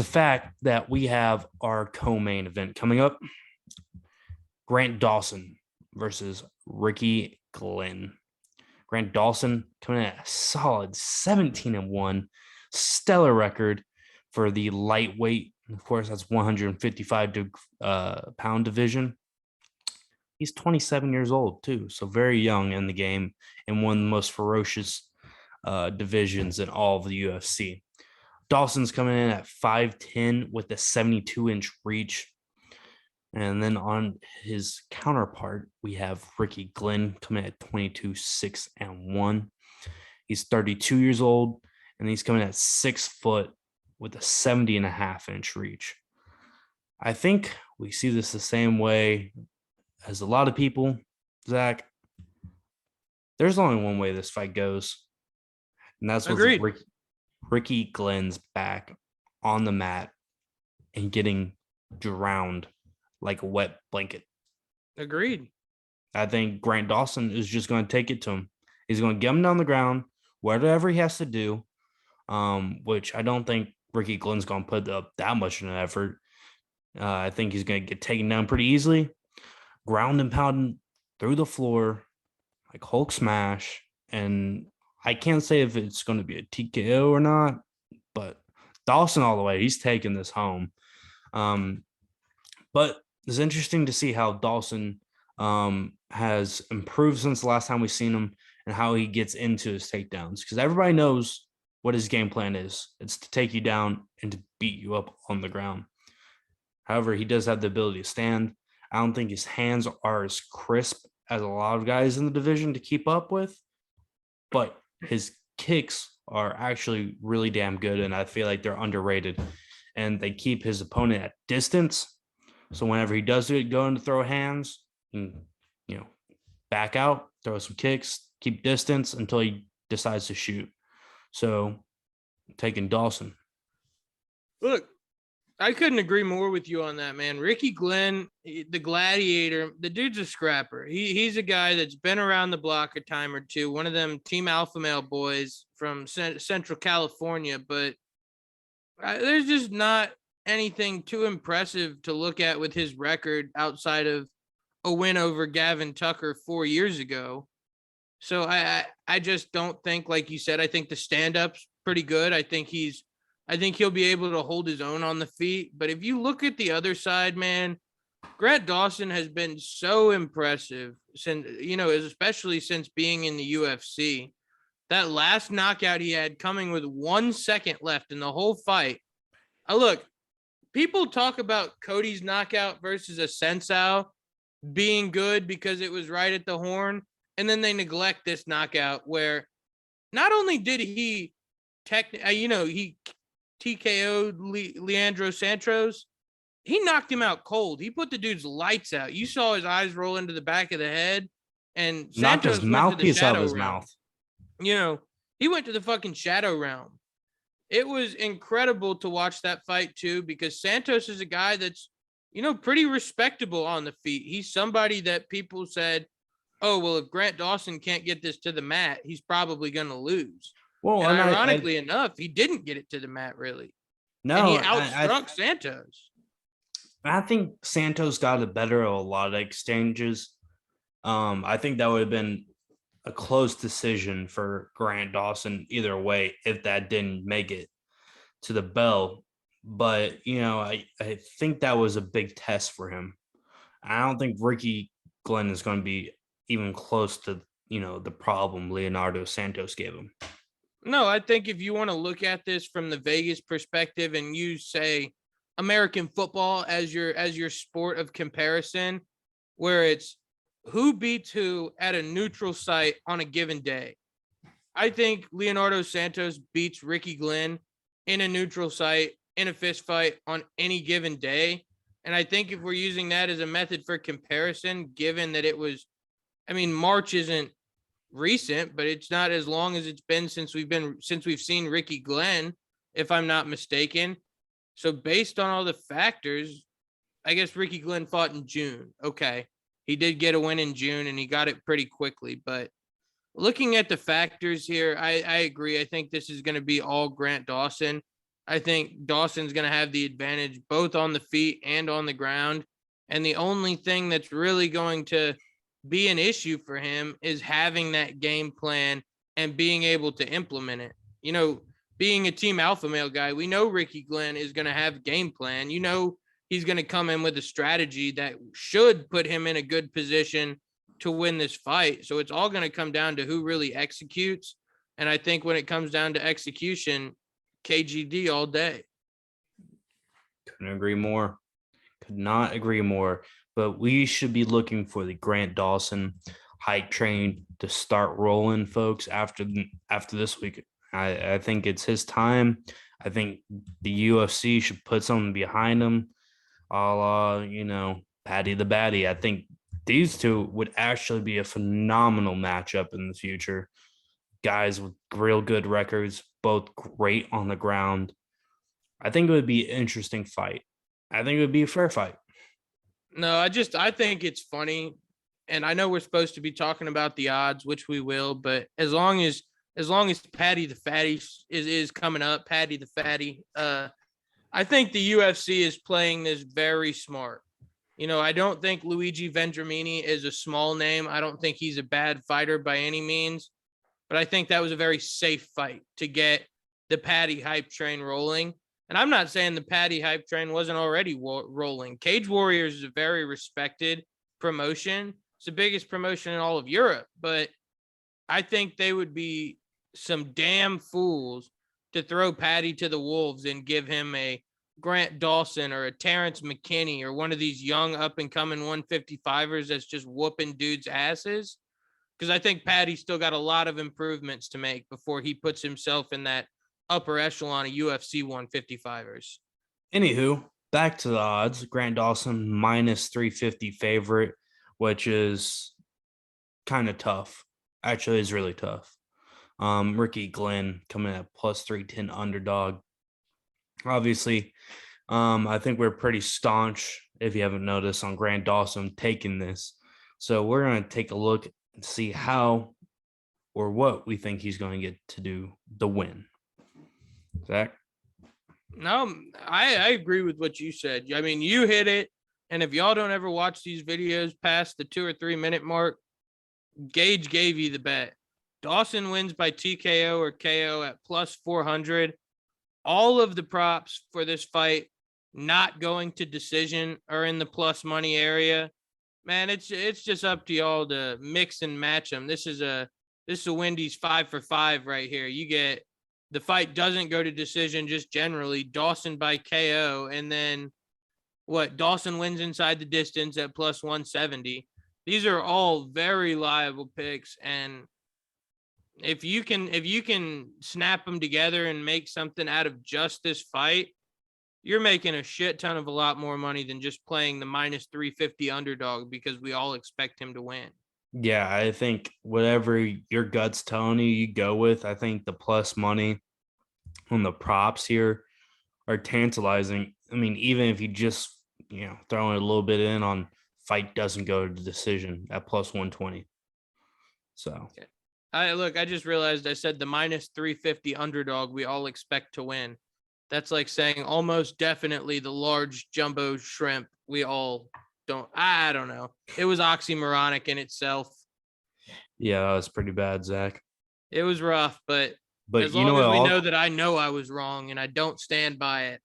The fact that we have our co-main event coming up, Grant Dawson versus Ricky Glenn. Grant Dawson coming in at a solid 17-1, stellar record for the lightweight. Of course, that's 155 pound division. He's 27 years old too, so very young in the game and one of the most ferocious divisions in all of the UFC. Dawson's coming in at 5'10 with a 72-inch reach. And then on his counterpart, we have Ricky Glenn coming at 22, 6 and 1. He's 32 years old, and he's coming at 6 foot with a 70.5-inch reach. I think we see this the same way as a lot of people, Zach. There's only one way this fight goes, and that's with Ricky Glenn's back on the mat and getting drowned like a wet blanket. Agreed. I think Grant Dawson is just going to take it to him. He's going to get him down the ground, whatever he has to do, which I don't think Ricky Glenn's going to put up that much of an effort. I think he's going to get taken down pretty easily, ground and pound through the floor like Hulk smash. And I can't say if it's going to be a TKO or not, but Dawson all the way. He's taking this home. But it's interesting to see how Dawson has improved since the last time we've seen him and how he gets into his takedowns, because everybody knows what his game plan is. It's to take you down and to beat you up on the ground. However, he does have the ability to stand. I don't think his hands are as crisp as a lot of guys in the division to keep up with, but his kicks are actually really damn good, and I feel like they're underrated. And they keep his opponent at distance. So whenever he does go in to throw hands, and back out, throw some kicks, keep distance until he decides to shoot. So taking Dawson. Look, I couldn't agree more with you on that, man. Ricky Glenn, the gladiator, the dude's a scrapper. He's a guy that's been around the block a time or two, one of them Team Alpha Male boys from Central California, but there's just not anything too impressive to look at with his record outside of a win over Gavin Tucker 4 years ago. So I just don't think, like you said, I think the stand-up's pretty good. I think he'll be able to hold his own on the feet. But if you look at the other side, man, Grant Dawson has been so impressive since, especially since being in the UFC. That last knockout he had coming with 1 second left in the whole fight. Look, people talk about Cody's knockout versus a Sensao being good because it was right at the horn, and then they neglect this knockout where not only did he he TKO'd Leandro Santos, he knocked him out cold. He put the dude's lights out. You saw his eyes roll into the back of the head, and knocked Santos his mouthpiece out of his mouth. He went to the fucking shadow realm. It was incredible to watch that fight too, because Santos is a guy that's, pretty respectable on the feet. He's somebody that people said, oh, well, if Grant Dawson can't get this to the mat, he's probably going to lose. Well, and ironically enough, he didn't get it to the mat, really. No, and he outstruck Santos. I think Santos got the better of a lot of exchanges. I think that would have been a close decision for Grant Dawson either way if that didn't make it to the bell. But, I think that was a big test for him. I don't think Ricky Glenn is going to be even close to, the problem Leonardo Santos gave him. No, I think if you want to look at this from the Vegas perspective and you say American football as your sport of comparison, where it's who beats who at a neutral site on a given day, I think Leonardo Santos beats Ricky Glenn in a neutral site in a fist fight on any given day. And I think if we're using that as a method for comparison, given that it was, March isn't recent, but it's not as long as it's been since we've seen Ricky Glenn, if I'm not mistaken. So based on all the factors, I guess Ricky Glenn fought in June. Okay. He did get a win in June and he got it pretty quickly, but looking at the factors here, I agree. I think this is going to be all Grant Dawson. I think Dawson's going to have the advantage both on the feet and on the ground. And the only thing that's really going to be an issue for him is having that game plan and being able to implement it. You know, being a team alpha male guy, we know Ricky Glenn is going to have a game plan. You know, he's going to come in with a strategy that should put him in a good position to win this fight. So it's all going to come down to who really executes. And I think when it comes down to execution, KGD all day. Couldn't agree more. Could not agree more. But we should be looking for the Grant Dawson hype train to start rolling, folks, after this week. I think it's his time. I think the UFC should put something behind him, a la, Patty the Batty. I think these two would actually be a phenomenal matchup in the future. Guys with real good records, both great on the ground. I think it would be an interesting fight. I think it would be a fair fight. No, I think it's funny. And I know we're supposed to be talking about the odds, which we will, but as long as Patty the Fatty is coming up, Patty the Fatty, I think the UFC is playing this very smart. I don't think Luigi Vendramini is a small name. I don't think he's a bad fighter by any means, but I think that was a very safe fight to get the Patty hype train rolling. And I'm not saying the Patty hype train wasn't already rolling. Cage Warriors is a very respected promotion. It's the biggest promotion in all of Europe, but I think they would be some damn fools to throw Patty to the wolves and give him a Grant Dawson or a Terrence McKinney or one of these young up-and-coming 155ers that's just whooping dudes' asses. Because I think Patty's still got a lot of improvements to make before he puts himself in that upper echelon of UFC 155ers. Anywho, back to the odds. Grant Dawson minus 350 favorite, which is kind of tough. Actually, is really tough. Ricky Glenn coming at plus 310 underdog. Obviously, I think we're pretty staunch, if you haven't noticed, on Grant Dawson taking this. So we're going to take a look and see how or what we think he's going to get to do the win. Zach? No, I agree with what you said. I mean, you hit it. And if y'all don't ever watch these videos past the 2 or 3 minute mark, Gage gave you the bet. Dawson wins by TKO or KO at plus 400. All of the props for this fight not going to decision are in the plus money area. Man, it's just up to y'all to mix and match them. This is a Wendy's 5 for 5 right here. You get the fight doesn't go to decision, just generally Dawson by KO, and then Dawson wins inside the distance at plus 170. These are all very liable picks, and if you can snap them together and make something out of just this fight, you're making a shit ton of a lot more money than just playing the minus 350 underdog because we all expect him to win. Yeah, I think whatever your gut's telling you, you go with. I think the plus money on the props here are tantalizing. I mean, even if you just, throwing a little bit in on fight doesn't go to decision at plus 120. So, okay. I just realized I said the minus 350 underdog we all expect to win. That's like saying almost definitely the large jumbo shrimp we all don't. I don't know. It was oxymoronic in itself. Yeah, that was pretty bad, Zach. It was rough, but as long as we know that I was wrong and I don't stand by it,